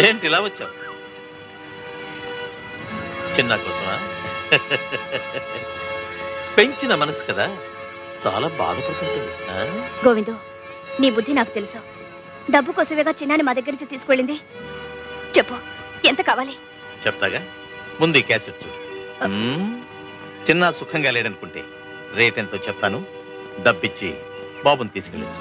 ఏంటి ఇలా వచ్చావు? చిన్న కోసమా? పెంచిన మనసు కదా, చాలా బాధపడుతుంటుంది. గోవిందు, నీ బుద్ధి నాకు తెలుసు. డబ్బు కోసమేగా చిన్నాని మా దగ్గర నుంచి తీసుకెళ్ళింది. చెప్పు, ఎంత కావాలి? చెప్తాగా, ముందు ఈ క్యాసెట్ చూడు. చిన్న సుఖంగా లేడనుకుంటే రేట్ ఎంతో చెప్తాను, డబ్బిచ్చి బాబుని తీసుకెళ్ళచ్చు.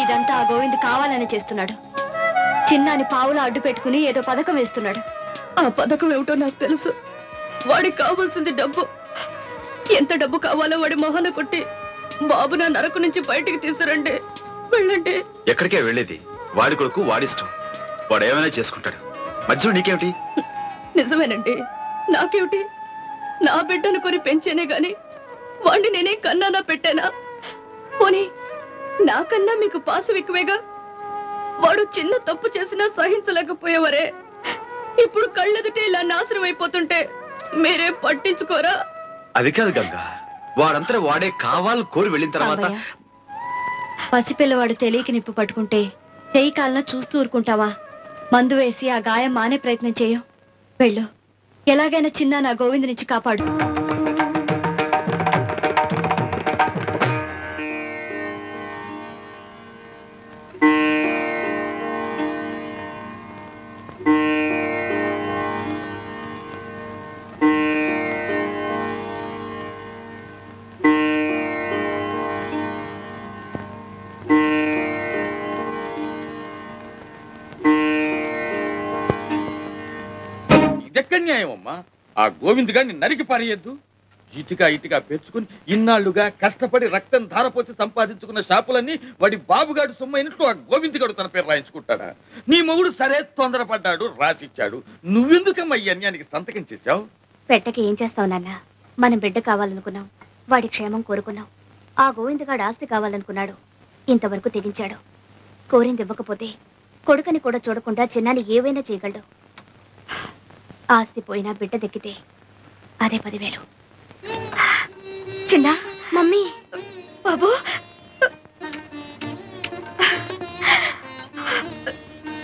ఇదంతా ఆ గోవింద్ కావాలని చేస్తున్నాడు. చిన్నాని పావులా అడ్డు పెట్టుకుని ఏదో పథకం వేస్తున్నాడు. ఆ పథకం ఏమిటో నాకు తెలుసు. వాడికి కావాల్సింది డబ్బు. ఎంత డబ్బు కావాలో వాడి మొహన కొట్టి బాబు నా నరకు నుంచి బయటికి తీసుకురండి. వెళ్ళండి. ఎక్కడికే వెళ్ళేది? వాడి కొడుకు వాడిష్టం, వాడు ఏమైనా చేసుకుంటాడు. మధ్యలో నీకేమిటి? నిజమేనండి, నాకేమిటి? నా బిడ్డను కొని పెంచేనే గాని వాడిని నేనే కన్నానా పెట్టానా? పోనీ నాకన్నా మీకు పాసు ఎక్కువేగా. వాడు చిన్న తప్పు చేసినా సహించలేకపోయేవారే. ఇప్పుడు కళ్ళెదుటే ఇలా నాశనం అయిపోతుంటే మీరే పట్టించుకోరా? అది కాదు గంగా, వాడంతా వాడే కావాలని కోరి వెళ్ళిన తర్వాత పసిపిల్లవాడు తెలియక నిప్పు పట్టుకుంటే చెయ్యి కాలన చూస్తూ ఊరుకుంటావా? మందు వేసి ఆ గాయం మానే ప్రయత్నం చేయం. వెళ్ళు, ఎలాగైనా చిన్న నా గోవింద్ నుంచి కాపాడు. న్యాయమమ్మా, ఆ గోవింద్ గారిని నరికి పారేయద్దు. ఇటుగా ఇటుగా పెంచుకుని ఇన్నాళ్లుగా కష్టపడి రక్తం ధారపోసి సంపాదించుకున్న షాపులన్నీ వాడి బాబుగాడు సొమ్మైనట్టు ఆ గోవింద్ గారు తన పేరు రాయించుకుంటాడా? నీ మొగుడు సరే తొందరపడ్డాడు, రాసిచ్చాడు. నువ్వెందుకమ్మా ఈ అన్యానికి సంతకం చేశావు? పెట్టకి ఏం చేస్తావు నాన్న? మనం బిడ్డ కావాలనుకున్నాం, వాడి క్షేమం కోరుకున్నాం. ఆ గోవింద్ గాడు ఆస్తి కావాలనుకున్నాడు, ఇంతవరకు తెగించాడు. కోరింది ఇవ్వకపోతే కొడుకని కూడా చూడకుండా చిన్నాని ఏవైనా చేయగలడు. ఆస్తి పోయినా బిడ్డ దక్కితే అదే 10,000. చిన్న మమ్మీ, బాబు,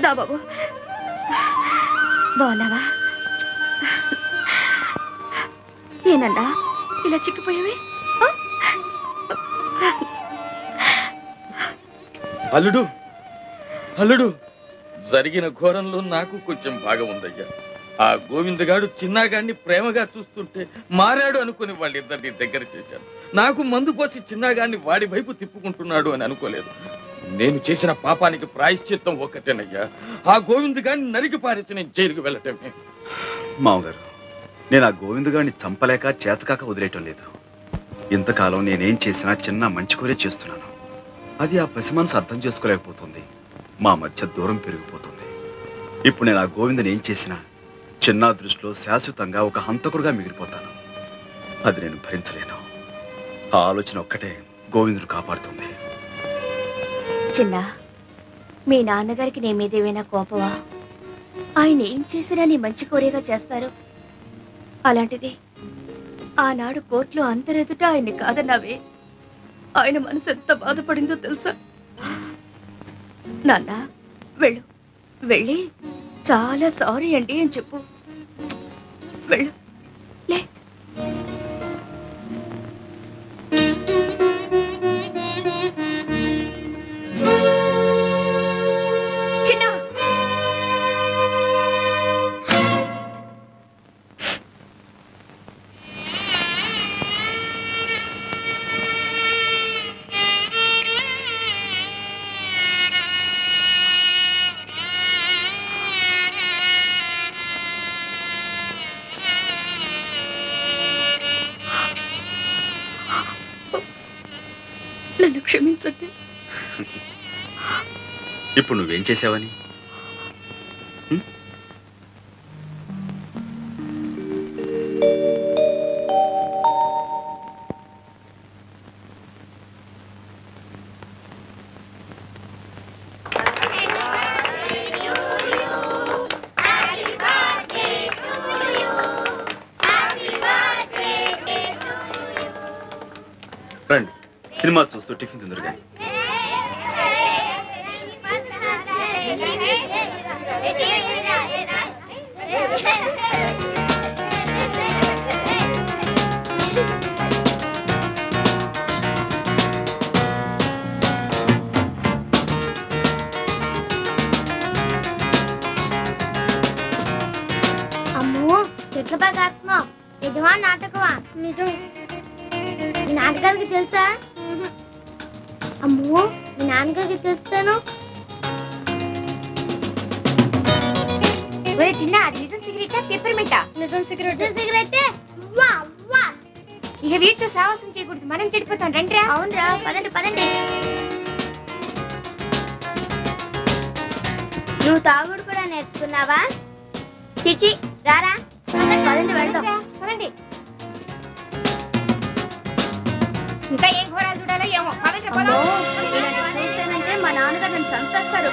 దా బాబు, బాగున్నావా? ఏనన్నా ఇలా చిక్కిపోయావి? అల్లుడు, అల్లుడు, జరిగిన ఘోరంలో నాకు కొంచెం భాగం ఉందయ్యా. ఆ గోవిందగాడు చిన్నగాడిని ప్రేమగా చూస్తుంటే మారాడు అనుకుని వాళ్ళిద్దరిని దగ్గర చేశాను. నాకు మందు పోసి చిన్నగాడిని వాడి వైపు తిప్పుకుంటున్నాడు అని అనుకోలేదు. నేను చేసిన పాపానికి ప్రాయశ్చిత్తం ఒక్కటేనయ్యా, ఆ గోవిందగాడిని నరికి పారేసి నేను జైలుకు వెళ్ళటమే. మామగారు, నేను ఆ గోవిందగాడిని చంపలేక చేతకాక వదిలేయటం లేదు. ఇంతకాలం నేనేం చేసినా చిన్న మంచి కోరే చేస్తున్నాను. అది ఆ పసి మనసు అర్థం చేసుకోలేకపోతుంది. మా మధ్య దూరం పెరిగిపోతుంది. ఇప్పుడు నేను ఆ గోవిందని ఏం చేసినా చిన్న దృష్టిలో శాశ్వతంగా ఒక హంతకుడుగా మిగిలిపోతాను. అది నేను భరించలేను. ఆ ఆలోచన ఒక్కటే గోవిందుడు కాపాడుతుంది. చిన్న, మీ నాన్నగారికి నీ మీదేమైనా కోపమా? ఆయన ఏం చేసినా నీ మంచి కోరేగా చేస్తారు. అలాంటిది ఆనాడు కోర్టులో అందరెదుట ఆయన్ని కాదన్నావే, ఆయన మనసు ఎంత బాధపడిందో తెలుసా? నాన్న, వెళ్ళు, వెళ్ళి చాలా సారీ అండి అని చెప్పు. వెళ్ళు, లే. నన్ను క్షమించండి. ఇప్పుడు నువ్వేం చేసావని? రండి, సినిమా చూస్తూ టిఫిన్ తిందురు కానీ. అమ్మో, చెట్లు బాగా ఆత్మా. నిజమా నాటకమా? నిజం. మీ నాన్నగారికి తెలుసా? అమ్మో, మీ నాన్నగారికి తెలుస్తాను. చిన్న, అది నిజం సిగరెట్టా పెప్పర్మెంటా? నిజం సిగరెట్. సిగరెట్టే. వా వా, ఇక వీటితో సావాసం చేయకూడదు, మనం చెడిపోతాం. రండి. అవునరా, పదండి పదండి. నువ్వు తాగుడు కూడా నేర్చుకున్నావా? చిచి, రారా. పదండి, వెళ్దాం. పదండి. ఇంకా ఏం ఘోరాలు చూడాలో ఏమో. పదండి పోదాం. చూస్తానంటే మా నాన్నగారు నన్ను చంపేస్తారు.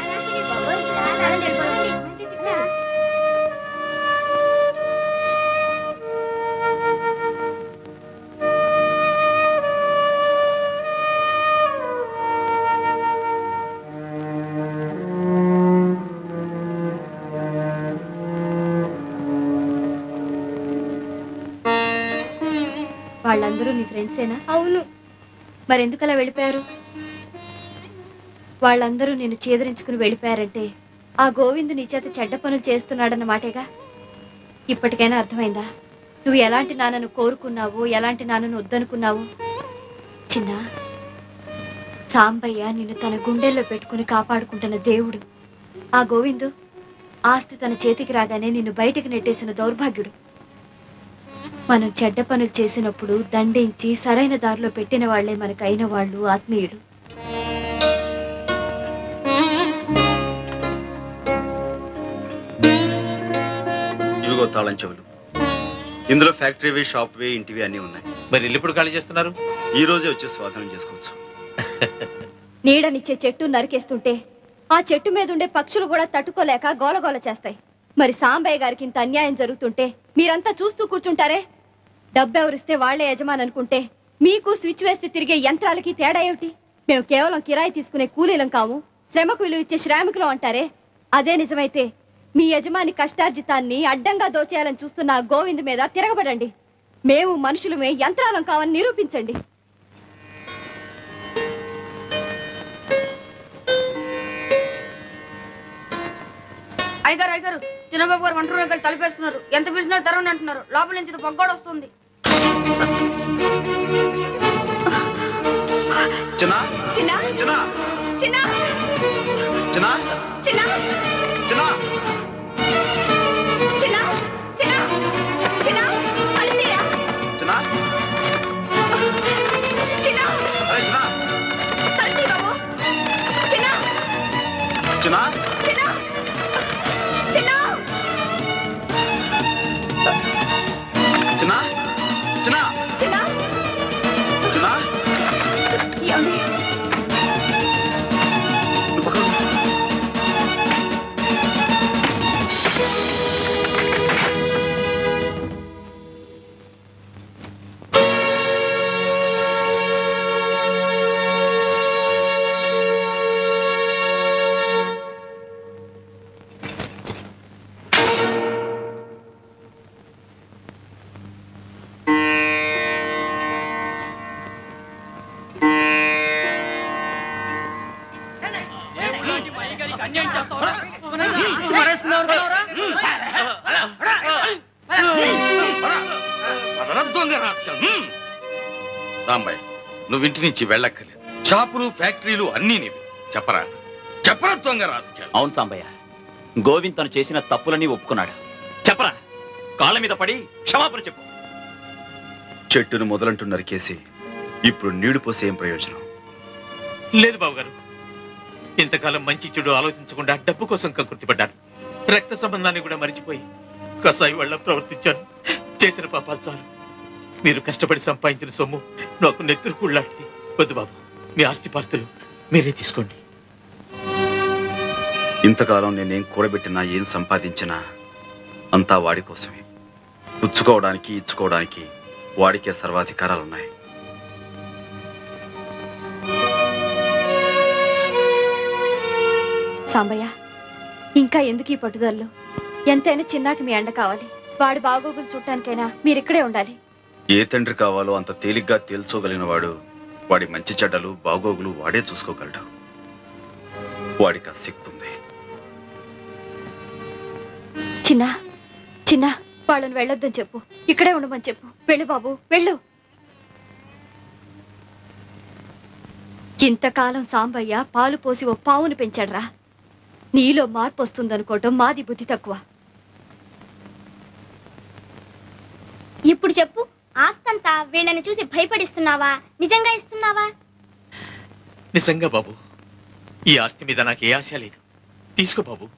వాళ్ళందరూ నీ ఫ్రెండ్సేనా? అవును. మరెందుకలా వెళ్ళిపోయారు? వాళ్ళందరూ నేను చేదరించుకుని వెళ్ళిపోయారంటే ఆ గోవిందు నీ చేత చెడ్డ పనులు చేస్తున్నాడన్న మాటేగా. ఇప్పటికైనా అర్థమైందా నువ్వు ఎలాంటి నాన్నను కోరుకున్నావు, ఎలాంటి నాన్నను వద్దనుకున్నావు? చిన్న, సాంబయ్య నిన్ను తన గుండెల్లో పెట్టుకుని కాపాడుకుంటున్న దేవుడు. ఆ గోవిందు ఆస్తి తన చేతికి రాగానే నిన్ను బయటికి నెట్టేసిన దౌర్భాగ్యుడు. మనం చెడ్డ పనులు చేసినప్పుడు దండించి సరైన దారిలో పెట్టిన వాళ్లే మనకైన వాళ్ళు ఆత్మీయుడు. ఇవిగో తాళం చెవులు. ఇందులో ఫ్యాక్టరీవి, షాప్వి, ఇంటివి అన్నీ ఉన్నాయి. మరి ఇల్లు ఇప్పుడు ఖాళీ చేస్తున్నారు? ఈ రోజే వచ్చి స్వాధీనం చేసుకోవచ్చు. నీడనిచ్చే చెట్టు నరికేస్తుంటే ఆ చెట్టు మీద ఉండే పక్షులు కూడా తట్టుకోలేక గోలగోల చేస్తాయి. మరి సాంబయ్య గారికి ఇంత అన్యాయం జరుగుతుంటే మీరంతా చూస్తూ కూర్చుంటారే? డబ్బెవరిస్తే వాళ్లే యజమాని అనుకుంటే మీకు స్విచ్ వేస్తే తిరిగే యంత్రాలకి తేడా ఏమిటి? మేము కేవలం కిరాయి తీసుకునే కూలీలం కాము, శ్రమకు విలువ ఇచ్చే శ్రామికులం అంటారే. అదే నిజమైతే మీ యజమాని కష్టార్జితాన్ని అడ్డంగా దోచేయాలని చూస్తున్న గోవింద్ మీద తిరగబడండి. మేము మనుషులమే, యంత్రాలం కావని నిరూపించండి. అయ్యగారు చిన్నబాబు గారు వంట రూమ్ తలుపేసుకున్నారు. ఎంత పిలిచినా తెరవని అంటున్నారు. లోపల నుంచి పొగ్గోడ వస్తుంది. చిన్న చిన్న చిన్న చిన్న చిన్న చిన్న చిన్న చిన్న చిన్న చిన్న అలిసిరా చిన్న చిన్న అరే చిన్న కలిసి బాబు చిన్న చిన్న చిన్న చిన్న చిన్న చిన్న చిన్న చిన్న ఏమండి నువ్వు పక్కన ఉండు. రాంబాయ్, నువ్వు ఇంటి నుంచి వెళ్ళక్కర్లేదు. షాపులు ఫ్యాక్టరీలు అన్నీ నీవి. చెప్పరా చెప్పరా దొంగ రాస్కెల్. అవును సాంబయ్య, గోవింద్ తను చేసిన తప్పులని ఒప్పుకున్నాడు. చెప్పరా, కాళ్ళ మీద పడి క్షమాపణ చెప్పు. చెట్టును మొదలంటూ నరికేసి ఇప్పుడు నీళ్లు పోసే ఏం ప్రయోజనం? లేదు బావగారు, ఇంతకాలం మంచి చెడు ఆలోచించకుండా డబ్బు కోసం కకృతిపడ్డాను. రక్త సంబంధాన్ని కూడా మరిచిపోయి కసాయి వాళ్ళ ప్రవర్తించాను. చేసిన పాపాలు చాలు. మీరు కష్టపడి సంపాదించిన సొమ్ము నాకు నెత్తురు కూళ్ళాంటిది. వద్దు బాబు, మీ ఆస్తిపాస్తులు మీరే తీసుకోండి. ఇంతకాలం నేనేం కూడబెట్టినా ఏం సంపాదించినా అంతా వాడి కోసమే. పుచ్చుకోవడానికి ఇచ్చుకోవడానికి వాడికే సర్వాధికారాలున్నాయి. సాంబయ్య, ఇంకా ఎందుకు ఈ పట్టుదలలో? ఎంతైనా చిన్నాకి మీ అండ కావాలి. వాడి బాగోగులు చూడటానికైనా మీరిక్కడే ఉండాలి. ఏ తండ్రి కావాలో అంత తేలిగ్గా తేల్చోగలిగిన వాడు వాడి మంచి చెడ్డలు బాగోగులు వాడే చూసుకోగలడు. వాడికి ఆ శక్తి ఉంది. చిన్న చిన్న వాళ్ళని వెళ్ళొద్దని చెప్పు. ఇక్కడే ఉండమని చెప్పు. వెళ్ళు బాబు, వెళ్ళు. ఇంతకాలం సాంబయ్య పాలు పోసి ఓ పావును పెంచాడ్రా. నీలో మార్పు వస్తుందనుకోవటం మాది బుద్ధి తక్కువ. ఇప్పుడు చెప్పు, ఆస్తంతా వీళ్ళని చూసి భయపడిస్తున్నావా, నిజంగా ఇస్తున్నావా? నిజంగా బాబు, ఈ ఆస్తి మీద నాకు ఏ ఆశ లేదు. తీసుకో బాబు.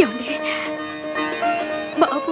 ఏమండి బాబు?